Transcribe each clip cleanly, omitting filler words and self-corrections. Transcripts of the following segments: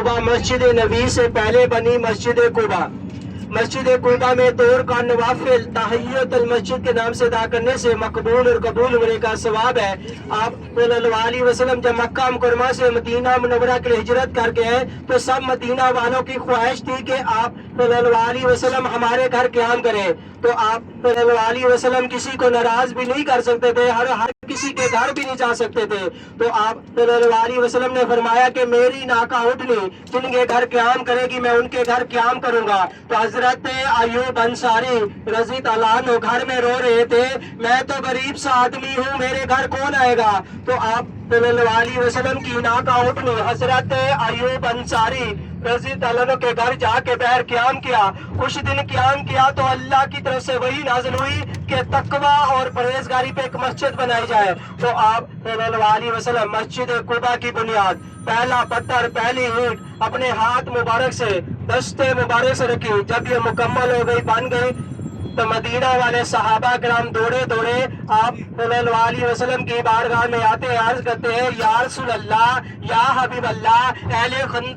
कुबा मस्जिद नबी से पहले बनी मस्जिद कुबा। मस्जिद कुबा में दौर का नवाफिल तहियतुल मस्जिद के नाम से अदा करने से मकबूल और कबूल उम्रे का सवाब है। आप सल्लल्लाहु अलैहि वसल्लम जब मक्का मुकरमा से मदीना मुनव्वरा के लिए हिजरत करके आए तो सब मदीना वालों की ख्वाहिश थी कि आप सल्लल्लाहु अलैहि वसल्लम हमारे घर क़याम करें। तो आप सल्लल्लाहु अलैहि वसल्लम किसी को नाराज भी नहीं कर सकते थे, हर किसी के घर भी नहीं जा सकते थे। तो आप सल्लल्लाहु अलैहि वसल्लम ने फरमाया कि मेरी नाका उठनी जिनके घर क़याम करेगी मैं उनके घर क़याम करूंगा। तो हजरत अयूब अंसारी रज़ी अल्लाह अन्हु घर में रो रहे थे, मैं तो गरीब सा आदमी हूँ, मेरे घर कौन आएगा। तो आप सल्लल्लाहु अलैहि वसल्लम की नाका उठनी हजरत अयूब अंसारी रज़ी अल्लाह अन्हु के घर जाके बहर क़याम किया। कुछ दिन क़याम किया तो अल्लाह की तरफ से वही नाज़िल हुई कि तकवा और परहेजगारी पे एक मस्जिद बनाई जाए। तो आप सल्लल्लाहु अलैहि वसल्लम मस्जिद कुबा की बुनियाद, पहला पत्थर, पहली ईंट अपने हाथ मुबारक से, दस्ते मुबारक से रखी। जब ये मुकम्मल हो गई, बन गई, तो मदीना वाले सहाबा कराम दौड़े दौड़े आप सल्लल्लाहु अलैहि वसल्लम की बारगाह में आते हैं, अर्ज करते हैं, या रसूल अल्लाह, या हबीब अल्लाह, अहले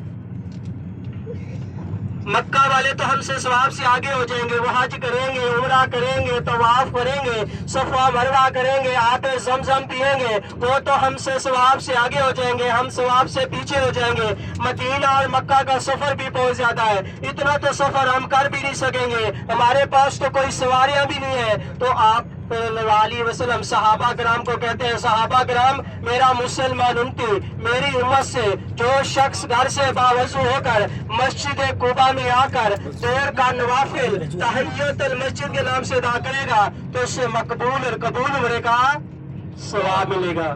मक्का वाले तो हमसे सवाब से आगे हो जाएंगे, वो हज करेंगे, उमरा करेंगे, तवाफ करेंगे, सफा मरवा करेंगे, आटे ज़मज़म पिएंगे, वो तो हमसे सवाब से आगे हो जाएंगे, हम सवाब से पीछे हो जाएंगे। मदीना और मक्का का सफर भी बहुत ज्यादा है, इतना तो सफर हम कर भी नहीं सकेंगे, हमारे पास तो कोई सवारियां भी नहीं है। तो आप सल्लल्लाहु अलैहि वसल्लम सहाबा कराम को कहते हैं, सहाबा कराम मेरा मुसलमान उम्मती, मेरी उम्मत से जो शख्स घर से बावजू होकर मस्जिद कुबा में आकर देर का नवाफिल तहियतुल मस्जिद के नाम से अदा करेगा तो उससे मकबूल और कबूल उम्रे का सवाब मिलेगा।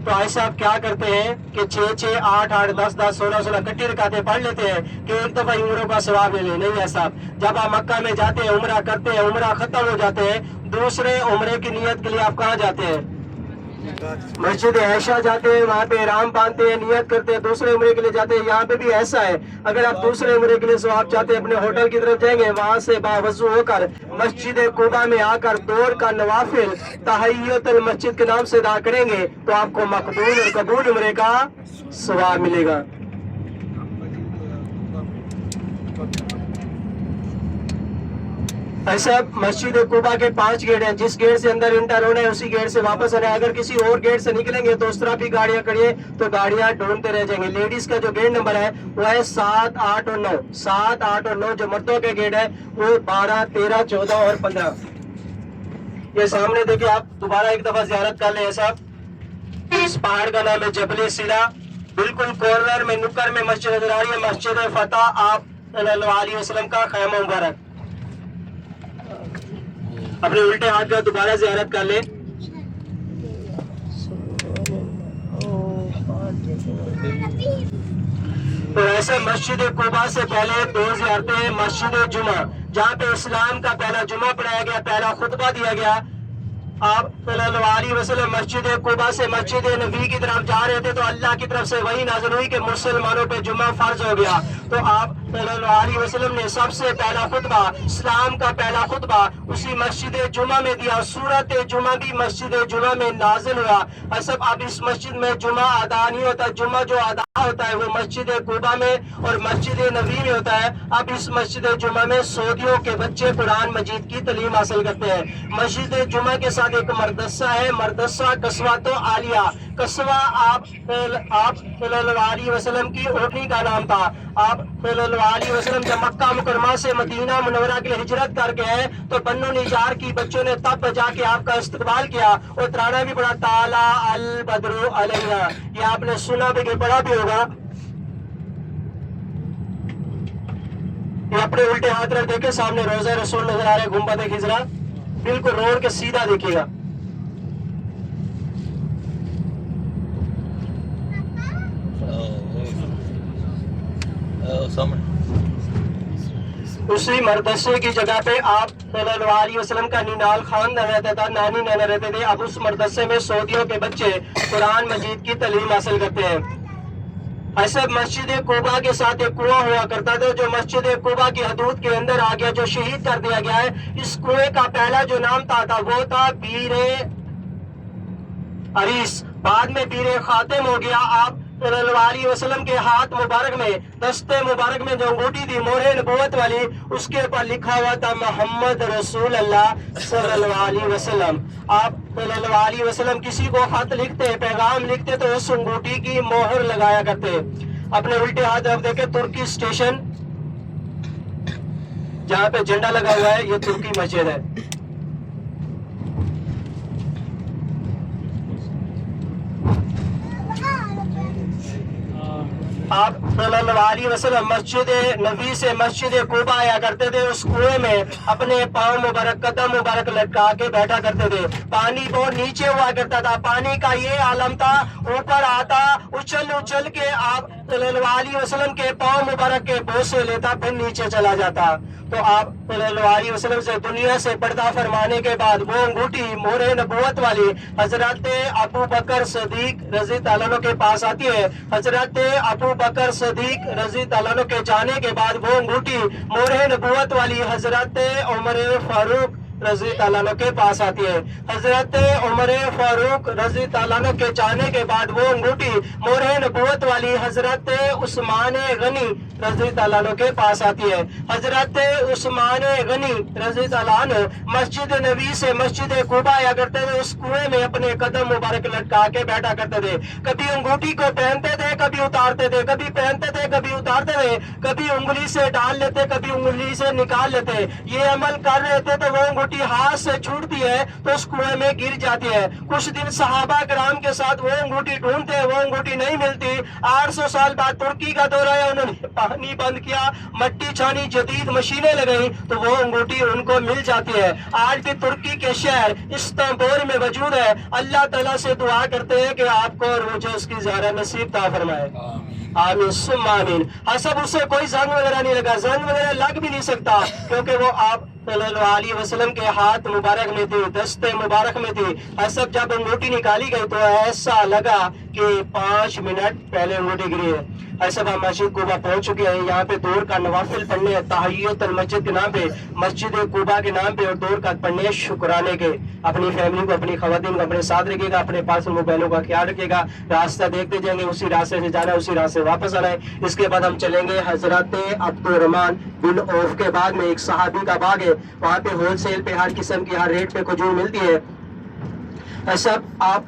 तो ऐसा आप क्या करते हैं कि 6-6, 8-8, 10-10, 16-16 इकट्ठी रकातें पढ़ लेते हैं कि एक दफा उम्रों का सवाब ले लें। नहीं ऐसा, जब आप मक्का में जाते हैं, उम्रा करते हैं, उम्रा खत्म हो जाते हैं, दूसरे उम्रे की नियत के लिए आप कहाँ जाते हैं? मस्जिद ऐशा जाते हैं, वहाँ पे इहराम बांधते हैं, नियत करते हैं, दूसरे उम्रे के लिए जाते हैं। यहाँ पे भी ऐसा है, अगर आप दूसरे उम्रे के लिए सवाब चाहते हैं अपने होटल की तरफ जाएंगे, वहाँ से बावजू होकर मस्जिद कुबा में आकर दौर का नवाफिल तहियतुल मस्जिद के नाम से अदा करेंगे तो आपको मकबूल और कबूल उम्रे का सवाब मिलेगा। ऐसा मस्जिद कुबा के 5 गेट हैं, जिस गेट से अंदर इंटर होना है उसी गेट से वापस आना है। अगर किसी और गेट से निकलेंगे तो उस तरह भी गाड़ियां खड़ी है तो गाड़ियां ढूंढते रह जाएंगे। लेडीज का जो गेट नंबर है वो है 7, 8 और 9। 7, 8 और 9 जो मर्दों के गेट है वो 12, 13, 14 और 15। ये सामने देखिए, आप दोबारा एक दफा ज़ियारत कर लें साहब। इस पहाड़ का नाम है जबल सिला, बिल्कुल कॉर्नर में नुक्कड़ में मस्जिद नजर आ रही है, मस्जिद फतह आप सल्लल्लाहु अलैहि वसल्लम का खैमा मुबारक। अपने उल्टे हाथ का दोबारा ज़ियारत कर ले। तो ऐसे मस्जिद कुबा से पहले 2 ज़ियारतें, मस्जिद जुमा जहाँ पे इस्लाम का पहला जुमा पढ़ाया गया, पहला खुतबा दिया गया। आप सल्लल्लाहु अलैहि वसल्लम मस्जिद कुबा से मस्जिद नबी की तरफ जा रहे थे तो अल्लाह की तरफ से वही नाज़िल हुई कि मुसलमानों पे जुमा फर्ज हो गया। तो आप सल्लल्लाहु अलैहि वसल्लम ने सबसे पहला खुतबा, इस्लाम का पहला खुतबा उसी मस्जिद जुमा में दिया। सूरत जुमा भी मस्जिद जुमा में नाजिल हुआ। और सब अब इस मस्जिद में जुमा अदा नहीं होता, जुमा जो अदा होता है वो मस्जिद कुबा में और मस्जिद नबी में होता है। अब इस मस्जिद जुमा में सऊदियों के बच्चे कुरान मजीद की तालीम हासिल करते हैं। मस्जिद जुमा के साथ एक मरदसा है, मरदसा कस्वा तो आलिया। कस्वा आप सल्लल्लाहु अलैहि वसल्लम की ओटनी का नाम था। आप सल्लल्लाहु अलैहि वसल्लम जब मक्का मुकरमा से मदीना मुनव्वरा के लिए हिजरत करके आए तो बन्नो निजार की बच्चों ने तब जाके आपका इस्तकबाल किया और तराना भी पढ़ा, ताला अल बद्रु अलैना। ये आपने सुना भी कि पढ़ा भी होगा। ये अपने उल्टे हाथ रख देखे, सामने रोज़ा रसूल नजर आ रहे, गुंबद खिजरा, बिल्कुल रोड के सीधा देखिएगा। उसी मरदसे की जगह पे आप सल्लल्लाहु अलैहि वसल्लम का निनाल खान रहता था, नानी नाना रहते थे। अब उस मरदसे में सऊदियों के बच्चे कुरान मजीद की तालीम हासिल करते हैं। ऐसे मस्जिद कुबा के साथ एक कुआं हुआ करता था जो मस्जिद कुबा की हदूद के अंदर आ गया, जो शहीद कर दिया गया है। इस कुएं का पहला जो नाम था वो था बीर अरीस, बाद में बीर खातिम हो गया। आप सल्लल्लाहु अलैहि वसल्लम के हाथ मुबारक में, दस्ते मुबारक में जो अंगूठी थी मोहरे नबूवत वाली, उसके ऊपर लिखा हुआ था मोहम्मद रसूल अल्लाह सल्लल्लाहु अलैहि वसल्लम। आप सल्लल्लाहु अलैहि वसल्लम किसी को खत लिखते, पैगाम लिखते तो उस अंगूठी की मोहर लगाया करते। अपने उल्टे हाथ तरफ देखे तुर्की स्टेशन जहाँ पे झंडा लगा हुआ है, ये तुर्की मस्जिद है। आप सल्लल्लाहु अलैहि वसल्लम मस्जिद नबी से मस्जिद कुबा आया करते थे। उस कुएं में अपने पाँव मुबारक, कदम मुबारक लटका के बैठा करते थे। पानी बहुत नीचे हुआ करता था, पानी का ये आलम था, ऊपर आता उछल उछल के आप सल्लल्लाहु अलैहि वसल्लम के पाँव मुबारक के बोसे लेता, फिर नीचे चला जाता। तो आप सल्लल्लाहु अलैहि वसल्लम से दुनिया से पर्दा फरमाने के बाद वो अंगूठी मोहरे नबूवत वाली हजरत अबू बकर सदीक रजी तआला अन्हु के पास आती है। हजरत अबू बकर सदीक रजी तआला अन्हु के जाने के बाद वो अंगूठी मोहरे नबूवत वाली हजरत उमर फारूक रजी तआला अन्हु के पास आती है। हजरत उमर फारूक रजी तआला अन्हु के जाने के बाद वो अंगूठी मोहरे नबूवत वाली हजरत उस्मान गनी रजी तआला अन्हु के पास आती है। हजरत उस्मान गनी रजी तआला अन्हु मस्जिद नबी से मस्जिद कुबा आया करते थे। उस कुएं में अपने कदम मुबारक लटका के बैठा करते थे। कभी अंगूठी को पहनते थे, कभी उतारते थे, कभी पहनते थे, कभी उतारते थे, कभी उंगली से डाल लेते, कभी उंगली से निकाल लेते। ये अमल कर रहे थे तो वो अंगूठी हाथ से छूटती है तो उस कुएं में गिर जाती है। कुछ दिन सहाबा कराम के साथ वो अंगूठी ढूंढते हैं, वो अंगूठी नहीं मिलती। 800 साल बाद तुर्की का दौरा है, उन्होंने पानी बंद किया, मट्टी छानी, जदीद मशीनें लगाई तो वो अंगूठी उनको मिल जाती है। आज भी तुर्की के शहर इस्तांबुल में मौजूद है। अल्लाह ताला से दुआ करते हैं कि आपको और मुझे उसकी ज़ियारा नसीब ता फरमाए। आमीन सुम्मा आमीन। हाँ, सब उसे कोई जंग वगैरह नहीं लगा, जंग वगैरह लग भी नहीं सकता क्योंकि वो आप सल्लल्लाहु अलैहि वसल्लम के हाथ मुबारक में थी, दस्ते मुबारक में थी। ऐसा जब अंगूठी निकाली गई तो ऐसा लगा कि 5 मिनट पहले अंगूठी गिरी है। ऐसा हम मस्जिद कुबा पहुंच चुके हैं। यहाँ पे दूर का नवाफिल पढ़ने, तहय्युतुल मस्जिद के नाम पे, मस्जिद कुबा के नाम पे और दूर का पढ़ने शुक्राने के। अपनी फैमिली को, अपनी खवातीन को अपने साथ रखिएगा, अपने पास मोबाइलों का ख्याल रखिएगा। रास्ता देखते जाएंगे, उसी रास्ते से जाना है, उसी रास्ते से वापस आना है। इसके बाद हम चलेंगे हजरत अब्दुर्रहमान बिन औफ के बाग में। एक सहाबी का बाग है, वहाँ पे होलसेल पे हर किस्म की हर रेट पे खजूर मिलती है। सब आप